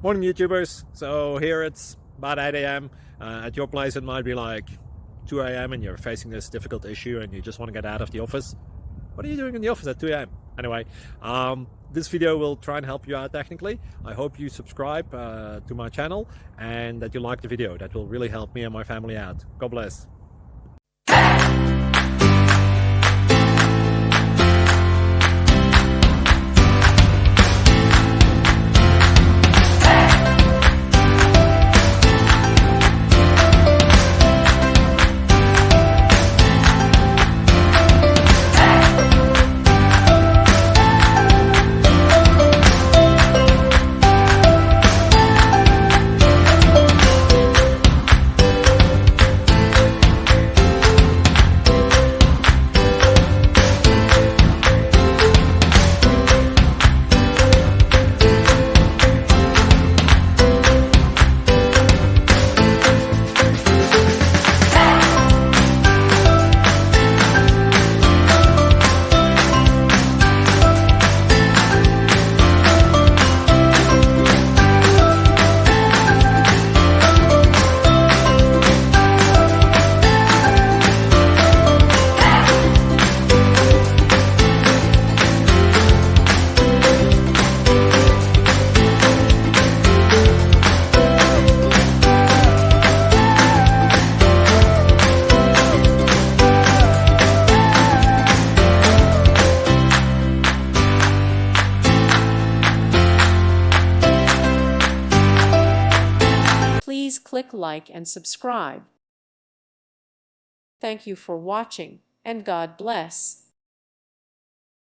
Morning YouTubers. So here it's about 8 a.m. At your place it might be like 2 a.m. and you're facing this difficult issue and you just want to get out of the office. What are you doing in the office at 2 a.m.? Anyway, this video will try and help you out technically. I hope you subscribe to my channel and that you like the video. That will really help me and my family out. God bless. Please click like and subscribe. Thank you for watching, and God bless.